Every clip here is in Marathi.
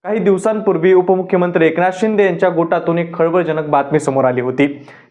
काही दिवसांपूर्वी उपमुख्यमंत्री एकनाथ शिंदे यांच्या गोटातून एक खळबळजनक बातमी समोर आली होती।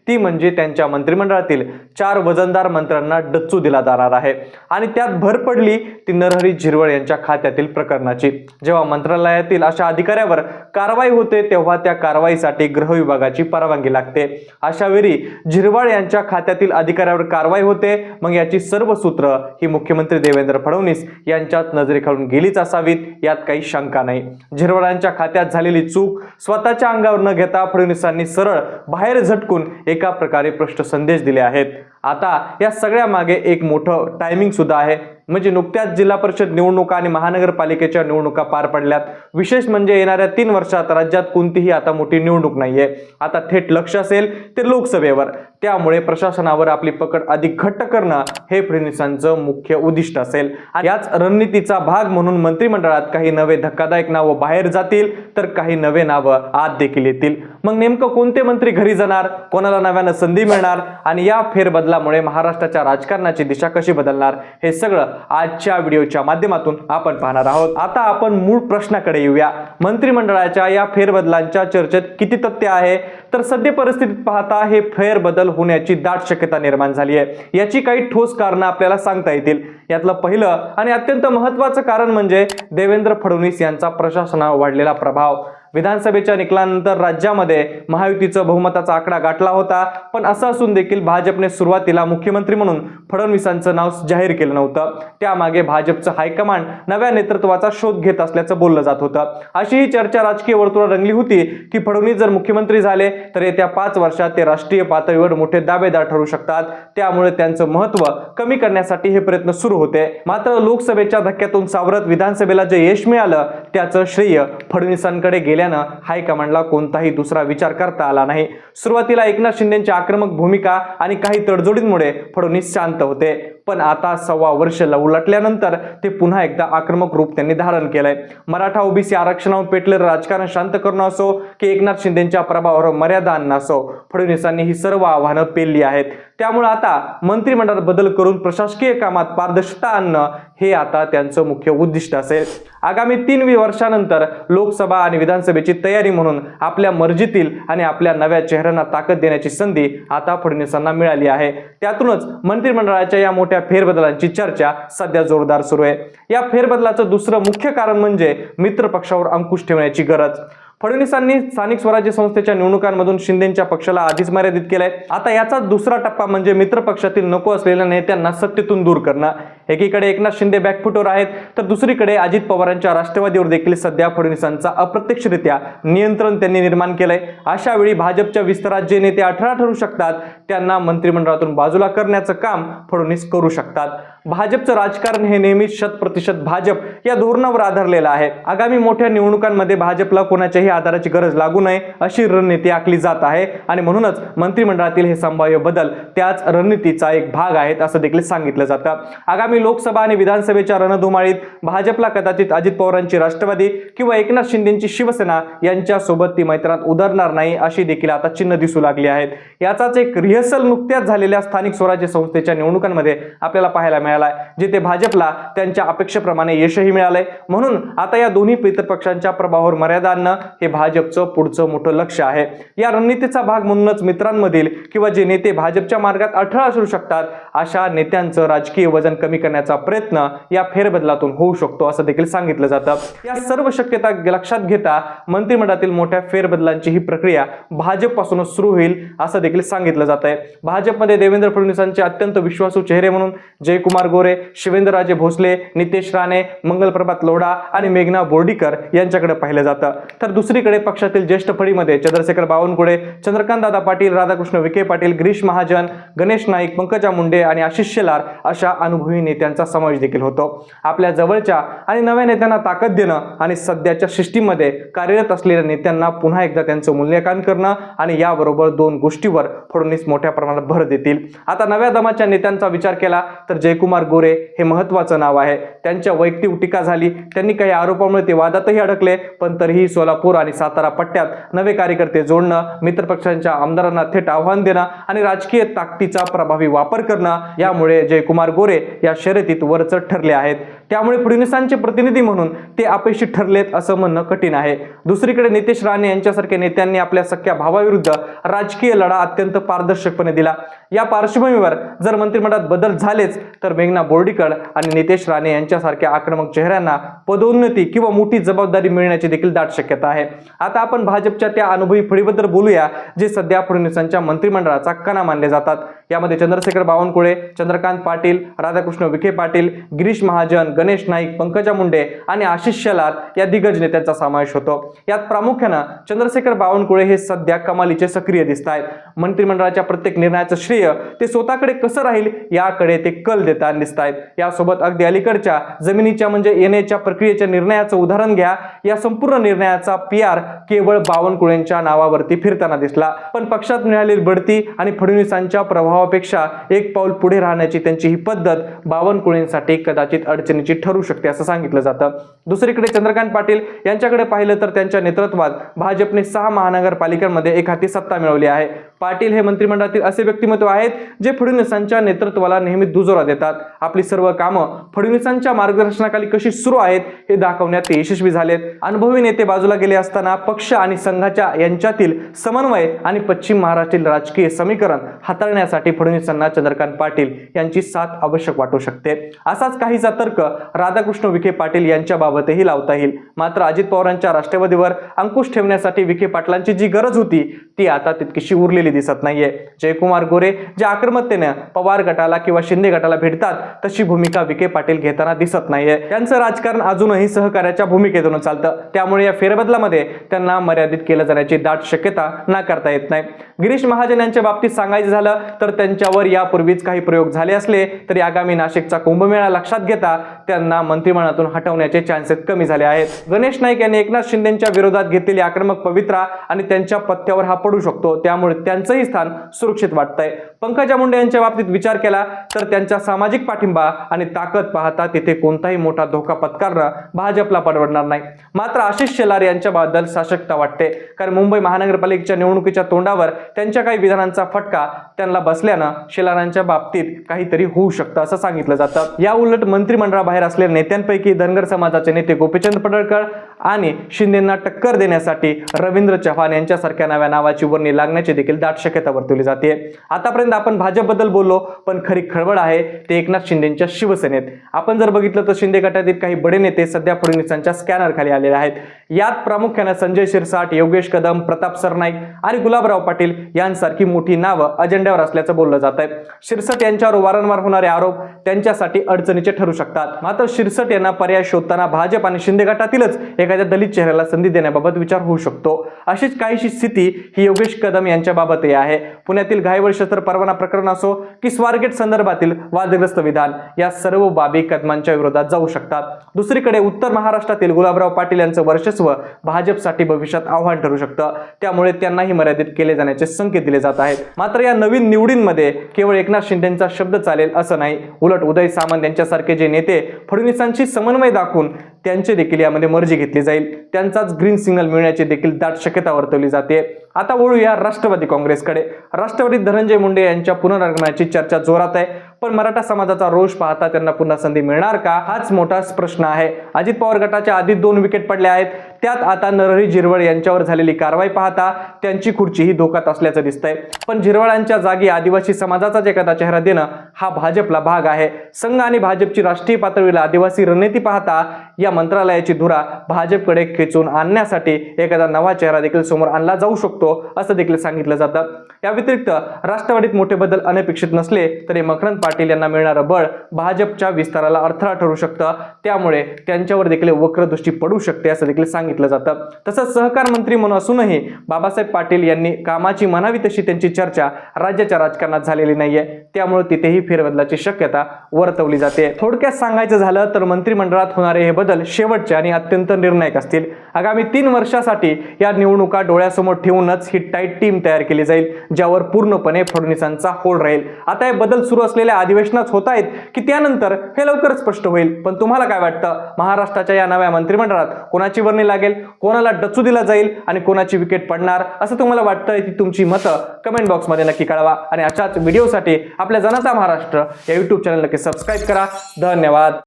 ती म्हणजे त्यांच्या मंत्रिमंडळातील 4 वजनदार मंत्र्यांना डच्चू दिला जाणार आहे आणि त्यात भर पडली ती नरहरी झिरवळ यांच्या खात्यातील प्रकरणाची। जेव्हा मंत्रालयातील अशा अधिकाऱ्यावर कारवाई होते तेव्हा त्या कारवाईसाठी गृह विभागाची परवानगी लागते। अशा वेळी झिरवळ यांच्या खात्यातील अधिकाऱ्यावर कारवाई होते, मग याची सर्व सूत्र ही मुख्यमंत्री देवेंद्र फडणवीस यांच्याच नजरेखालून गेलीच असावीत यात काही शंका नाही। झिरवळांच्या खात्यात झालेली चूक स्वतःच्या अंगावर न घेता फडणवीसांनी सरळ बाहेर झटकून एका प्रकारे स्पष्ट संदेश दिले आहेत। आता या सगळ्या मागे एक मोठं टायमिंग सुद्धा आहे, म्हणजे नुकत्याच जिल्हा परिषद निवडणुका आणि महानगरपालिकेच्या निवडणुका पार पडल्यात। विशेष म्हणजे येणाऱ्या 3 वर्षात राज्यात कोणतीही आता मोठी निवडणूक नाहीये। आता थेट लक्ष असेल ते लोकसभेवर, त्यामुळे प्रशासनावर आपली पकड अधिक घट्ट करणं हे फडणवीसांचं मुख्य उद्दिष्ट असेल। याच रणनीतीचा भाग म्हणून मंत्रिमंडळात काही नवे धक्कादायक नावं बाहेर जातील तर काही नवे नावं आत देखील येतील। मग नेमकं कोणते मंत्री घरी जाणार, कोणाला नव्यानं संधी मिळणार आणि या फेरबदलामुळे महाराष्ट्राच्या राजकारणाची दिशा कशी बदलणार, हे सगळं आजच्या व्हिडिओच्या माध्यमातून आपण पाहणार आहोत। आता आपण मूळ प्रश्नाकडे येऊया। मंत्रिमंडळाच्या या फेरबदलांच्या चर्चेत किती तथ्य आहे, तर सध्या परिस्थितीत पाहता हे फेरबदल होण्याची दाट शक्यता निर्माण झाली आहे। याची काही ठोस कारणं आपल्याला सांगता येतील। यातलं पहिलं आणि अत्यंत महत्त्वाचं कारण म्हणजे देवेंद्र फडणवीस यांचा प्रशासनावर वाढलेला प्रभाव। विधानसभेच्या निकालानंतर राज्यामध्ये महायुतीचं बहुमताचा आकडा गाठला होता, पण असं असून देखील भाजपने सुरुवातीला मुख्यमंत्री म्हणून फडणवीसांचं नाव जाहीर केलं नव्हतं। त्यामागे भाजपचं हायकमांड नव्या नेतृत्वाचा शोध घेत असल्याचं बोललं जात होतं। अशी ही चर्चा राजकीय वर्तुळात रंगली होती की फडणवीस जर मुख्यमंत्री झाले तर येत्या 5 वर्षात ते राष्ट्रीय पातळीवर मोठे दावेदार ठरू शकतात, त्यामुळे त्यांचं महत्त्व कमी करण्यासाठी हे प्रयत्न सुरू होते। मात्र लोकसभेच्या धक्क्यातून सावरत विधानसभेला जे यश मिळालं त्याचं श्रेय फडणवीसांकडे गेल्यानं हायकमांडला कोणताही दुसरा विचार करता आला नाही। सुरुवातीला एकनाथ शिंदेंची आक्रमक भूमिका आणि काही तडजोडींमुळे फडणवीस शांत होते, पण आता 1.25 वर्ष उलटल्यानंतर ते पुन्हा एकदा आक्रमक रूप त्यांनी धारण केलंय। मराठा ओबीसी आरक्षणावर पेटलेलं राजकारण शांत करणं असो की एकनाथ शिंदेंच्या प्रभावावर मर्यादा आणणं असो, फडणवीसांनी ही सर्व आव्हानं पेलली आहेत। त्यामुळे आता मंत्रिमंडळात बदल करून प्रशासकीय कामात पारदर्शकता आणणं हे आता त्यांचं मुख्य उद्दिष्ट असेल। आगामी 3 वर्षांनंतर लोकसभा आणि विधानसभेची तयारी म्हणून आपल्या मर्जीतील आणि आपल्या नव्या चेहऱ्यांना ताकद देण्याची संधी आता फडणवीसांना मिळाली आहे। त्यातूनच मंत्रिमंडळाच्या या मोठ्या फेरबदलांची चर्चा सध्या जोरदार सुरू आहे। या फेरबदलाचं दुसरं मुख्य कारण म्हणजे मित्र पक्षावर अंकुश ठेवण्याची गरज। फडणवीसांनी स्थानिक स्वराज्य संस्थेच्या निवडणुकांमधून शिंदेंच्या पक्षाला आधीच मर्यादित केलंय। आता याचा दुसरा टप्पा म्हणजे मित्र पक्षातील नको असलेल्या नेत्यांना सत्तेतून दूर करणं। एकीकडे एकनाथ शिंदे बॅकफुटवर आहेत तर दुसरीकडे अजित पवारांच्या राष्ट्रवादीवर देखील सध्या फडणवीसांचा अप्रत्यक्षरित्या नियंत्रण त्यांनी निर्माण केलंय। अशा वेळी भाजपच्या विस्तारात जे नेते अडथळा ठरू शकतात त्यांना मंत्रिमंडळातून बाजूला करण्याचं काम फडणवीस करू शकतात। भाजपचं राजकारण हे नेहमीच 100% भाजप या धोरणावर आधारलेलं आहे। आगामी मोठ्या निवडणुकांमध्ये भाजपला कोणाच्याही आधाराची गरज लागू नये अशी रणनीती आखली जात आहे आणि म्हणूनच मंत्रिमंडळातील हे संभाव्य बदल त्याच रणनीतीचा एक भाग आहेत असं देखील सांगितलं जातं। आगामी लोकसभा आणि विधानसभेच्या रणधुमाळीत भाजपला कदाचित अजित पवारांची राष्ट्रवादी किंवा एकनाथ शिंदेंची शिवसेना यांच्यासोबत ती मैत्रीत उतरणार नाही अशी देखील आता चिन्ह दिसू लागली आहेत। याचाच एक रिहर्सल नुकत्याच झालेल्या स्थानिक स्वराज्य संस्थेच्या निवडणुकांमध्ये आपल्याला पाहायला मिळाला, जिथे भाजपला त्यांच्या अपेक्षेप्रमाणे यशही मिळालंय। म्हणून आता या दोन्ही मित्रपक्षांच्या प्रभावावर मर्यादा आणणं हे भाजपचं पुढचं मोठं लक्ष आहे। या रणनीतीचा भाग म्हणूनच मित्रांमधील किंवा जे नेते भाजपच्या मार्गात अडथळा असू शकतात अशा नेत्यांचं राजकीय वजन कमी करण्याचा प्रयत्न या फेरबदलातून होऊ शकतो असं देखील सांगितलं जातं। या सर्व शक्यता लक्षात घेता मंत्रिमंडळातील मोठ्या फेरबदलांची ही प्रक्रिया भाजपपासूनच सुरू होईल असं देखील सांगितलं जात आहे। भाजपमध्ये देवेंद्र फडणवीसांचे अत्यंत विश्वासू चेहरे म्हणून जयकुमार गोरे, शिवेंद्रराजे भोसले, नितेश राणे, मंगलप्रभात लोढा आणि मेघना बोर्डीकर यांच्याकडे पाहिलं जातं। तर दुसरीकडे पक्षातील ज्येष्ठ फळीमध्ये चंद्रशेखर बावनकुळे, चंद्रकांत दादा पाटील, राधाकृष्ण विखे पाटील, गिरीश महाजन, गणेश नाईक, पंकजा मुंडे आणि आशिष शेलार अशा अनुभवी नेत्यांचा समावेश देखील होतो। आपल्या जवळच्या आणि नव्या नेत्यांना ताकद देणं आणि सध्याच्या सिस्टीममध्ये कार्यरत असलेल्या नेत्यांना पुन्हा एकदा त्यांचं मूल्यांकन करणं आणि याबरोबर 2 गोष्टीवर फडणवीस मोठ्या प्रमाणात भर देतील। आता नव्या दमाच्या नेत्यांचा विचार केला तर जयकुमार गोरे हे महत्त्वाचं नाव आहे। त्यांच्या वैयक्तिक टीका झाली, त्यांनी काही आरोपामुळे ते वादातही अडकले, पण तरीही सोलापूर आणि सातारा पट्ट्यात नवे कार्यकर्ते जोडणं, मित्रपक्षांच्या आमदारांना थेट आव्हान देणं आणि राजकीय ताकदीचा प्रभावी वापर करणं यामुळे जयकुमार गोरे या शर्यतीत वरचढ ठरले आहेत। त्यामुळे फडणवीसांचे प्रतिनिधी म्हणून ते अपयशी ठरलेत असं म्हणणं कठीण आहे. दुसरीकडे नितेश राणे यांच्यासारख्या नेत्यांनी आपल्या सख्या भावाविरुद्ध राजकीय लढा अत्यंत पारदर्शकपणे दिला. या पार्श्वभूमीवर जर मंत्रिमंडळात बदल झालेच तर मेघना बोर्डीकर आणि नितेश राणे यांच्यासारख्या आक्रमक चेहऱ्यांना पदोन्नती किंवा मोठी जबाबदारी मिळण्याची देखील दाट शक्यता आहे. आता आपण भाजपच्या त्या अनुभवी फळीबद्दल बोलूया जे सध्या फडणवीसांच्या मंत्रिमंडळाचा कणा मानले जातात. यामध्ये चंद्रशेखर बावनकुळे, चंद्रकांत पाटील, राधाकृष्ण विखे पाटील, गिरीश महाजन, गणेश नाईक, पंकजा मुंडे आणि आशिष शेलार या दिग्गज नेत्यांचा समावेश होतो. यात प्रामुख्याने चंद्रशेखर बावनकुळे हे सध्या कमालीचे सक्रिय दिसत आहेत. मंत्रिमंडळाच्या प्रत्येक निर्णयाचं श्रेय ते स्वतःकडे कसं राहील याकडे ते कल देताना दिसत आहेत. यासोबत अगदी अलीकडच्या जमिनीच्या म्हणजे येण्याच्या प्रक्रियेच्या निर्णयाचं उदाहरण घ्या. या संपूर्ण निर्णयाचा PR केवळ बावनकुळेंच्या नावावरती फिरताना दिसला. पण पक्षात मिळालेली बढती आणि फडणवीसांच्या प्रभावापेक्षा एक पाऊल पुढे राहण्याची त्यांची ही पद्धत बावनकुळेंसाठी कदाचित अडचणीची ठरू शकते असं सांगितलं जातं. दुसरीकडे चंद्रकांत पाटील यांच्याकडे पाहिलं तर त्यांच्या नेतृत्वात भाजपने 6 महानगरपालिकांमध्ये एक हाती सत्ता मिळवली आहे. पाटील हे मंत्रिमंडळातील असे व्यक्तिमत्व आहेत जे फडणवीसांच्या नेतृत्वाला नेहमी दुजोरा देतात. आपली सर्व कामं फडणवीसांच्या मार्गदर्शनाखाली कशी सुरू आहेत हे दाखवण्यात ते यशस्वी झालेत. अनुभवी नेते बाजूला गेले असताना पक्ष आणि संघाच्या यांच्यातील समन्वय आणि पश्चिम महाराष्ट्रातील राजकीय समीकरण हाताळण्यासाठी फडणवीसांना चंद्रकांत पाटील यांची साथ आवश्यक वाटू शकते. असाच काहीचा तर्क राधाकृष्ण विखे पाटील यांच्या बाबतही लावता येईल. मात्र अजित पवारांच्या राष्ट्रवादीवर अंकुश ठेवण्यासाठी विखे पाटलांची जी गरज होती ती आता तितकीशी उरलेली दिसत नाहीये. जयकुमार गोरे ज्या आक्रमकतेने पवार गटाला किंवा शिंदे गटाला भेटतात तशी भूमिका विखे पाटील घेताना दिसत नाहीये. त्यांचं राजकारण अजूनही सहकार्याच्या भूमिकेतून चालतं. त्यामुळे या फेरबदलामध्ये त्यांना मर्यादित केलं जाण्याची दाट शक्यता नाकारता येत नाही. गिरीश महाजन यांच्या बाबतीत सांगायचं झालं तर त्यांच्यावर यापूर्वीच काही प्रयोग झाले असले तरी आगामी नाशिकचा कुंभमेळा लक्षात घेता त्यांना मंत्रिमंडळातून हटवण्याचे चान्सेस कमी झाले आहेत. गणेश नाईक यांनी एकनाथ शिंदेच्या विरोधात घेतलेली आक्रमक पवित्रा आणि त्यांच्या पथ्यावर हा पडू शकतो. त्यामुळे त्यांचंही स्थान सुरक्षित वाटतंय. पंकजा मुंडे यांच्या बाबतीत विचार केला तर त्यांचा सामाजिक पाठिंबा आणि ताकद पाहता तिथे कोणताही मोठा धोका पत्करणं भाजपला परवडणार नाही. मात्र आशिष शेलार यांच्याबद्दल साशक्ता वाटते कारण मुंबई महानगरपालिकेच्या निवडणुकीच्या तोंडावर त्यांच्या काही विधानांचा फटका त्यांना बसल्यानं शेलारांच्या बाबतीत काहीतरी होऊ शकतं असं सांगितलं जातं. या उलट मंत्रिमंडळाबाहेर असलेल्या नेत्यांपैकी धनगर समाजाचे नेते गोपीचंद पडळकर आणि शिंदेंना टक्कर देण्यासाठी रवींद्र चव्हाण यांच्यासारख्या नव्या नावाची वर्णी लागण्याची देखील दाट शक्यता वर्तवली जाते. आतापर्यंत आपण भाजपबद्दल बोललो पण खरी खळबळ आहे ते एकनाथ शिंदेच्या शिवसेनेत. आपण जर बघितलं तर शिंदे गटातील काही बडे नेते सध्या फडणवीसांच्या स्कॅनर खाली आलेले आहेत. यात प्रामुख्याने संजय शिरसाट, योगेश कदम, प्रताप सरनाईक आणि गुलाबराव पाटील यांसारखी मोठी नावं अजेंड्यावर असल्याचं बोललं जात आहे. शिरसाट यांच्यावर वारंवार होणारे आरोप त्यांच्यासाठी अडचणीचे ठरू शकतात. मात्र शिरसाट यांना पर्याय शोधताना भाजप आणि शिंदे गटातीलच एखाद्या दलित चेहऱ्याला संधी देण्याबाबत विचार होऊ शकतो. अशीच काहीशी स्थिती ही योगेश कदम यांच्या बाबतही आहे. पुण्यातील घाईवळ शस्त्र परवाना प्रकरण असो की स्वारगेट संदर्भातील वादग्रस्त विधान या सर्व बाबी कदमांच्या विरोधात जाऊ शकतात. दुसरीकडे उत्तर महाराष्ट्रातील गुलाबराव पाटील यांचं वर्चस्व भाजपसाठी भविष्यात आव्हान ठरू शकतं. त्यामुळे त्यांनाही मर्यादित केले जाण्याचे संकेत दिले जात आहेत. मात्र या नवीन निवडींमध्ये केवळ एकनाथ शिंदेचा शब्द चालेल असं नाही. उलट उदय सामंत यांच्यासारखे जे नेते फडणवीसांशी समन्वय दाखवून त्यांचे देखील यामध्ये मर्जी घेतली जाईल. त्यांचाच ग्रीन सिग्नल मिळण्याची देखील दाट शक्यता वर्तवली जाते. आता वळूया राष्ट्रवादी काँग्रेसकडे. राष्ट्रवादीत धनंजय मुंडे यांच्या पुनरागमनाची चर्चा जोरात आहे. पण मराठा समाजाचा रोष पाहता त्यांना पुन्हा संधी मिळणार का हाच मोठा प्रश्न आहे. अजित पवार गटाच्या आधीच 2 विकेट पडल्या आहेत. त्यात आता नरहरी झिरवळ यांच्यावर झालेली कारवाई पाहता त्यांची खुर्चीही धोक्यात असल्याचं दिसतंय. पण झिरवळांच्या जागी आदिवासी समाजाचाच एखादा चेहरा देणं हा भाजपला भाग आहे. संघ आणि भाजपची राष्ट्रीय पातळीवर आदिवासी रणनीती पाहता या मंत्रालयाची धुरा भाजपकडे खेचून आणण्यासाठी एखादा नवा चेहरा देखील समोर आणला जाऊ शकतो असं देखील सांगितलं जातं. या व्यतिरिक्त राष्ट्रवादीत मोठे बदल अनपेक्षित नसले तरी मकरंद पाटील यांना मिळणारं बळ भाजपच्या विस्ताराला अडथळा ठरू शकतं. त्यामुळे त्यांच्यावर देखील वक्रदृष्टी पडू शकते असं देखील सांगितलं जातं. तसंच सहकार मंत्री म्हणून असूनही बाबासाहेब पाटील यांनी कामाची म्हणावी तशी त्यांची चर्चा राज्याच्या राजकारणात झालेली नाहीये. त्यामुळे तिथेही फेरबदलाची शक्यता वर्तवली जाते. थोडक्यात सांगायचं झालं तर मंत्रिमंडळात होणारे हे बदल शेवटचे आणि अत्यंत निर्णायक असतील. आगामी 3 वर्षासाठी या निवडणुका डोळ्यासमोर ठेवूनच ही टाईट टीम तयार केली जाईल ज्यावर पूर्णपणे फडणवीसांचा होल्ड राहील. आता हे बदल सुरू असलेल्या अधिवेशनात होत आहेत की त्यानंतर हे लवकरच स्पष्ट होईल. पण तुम्हाला काय वाटतं महाराष्ट्राच्या या नव्या मंत्रिमंडळात कोणाची वर्णी लागेल, कोणाला डच्चू दिला जाईल आणि कोणाची विकेट पडणार असं तुम्हाला वाटतंय? ती तुमची मतं कमेंट बॉक्समध्ये नक्की कळवा आणि अशाच व्हिडिओसाठी आपल्या जनता महाराष्ट्र या YouTube चॅनल नक्की सबस्क्राईब करा. धन्यवाद.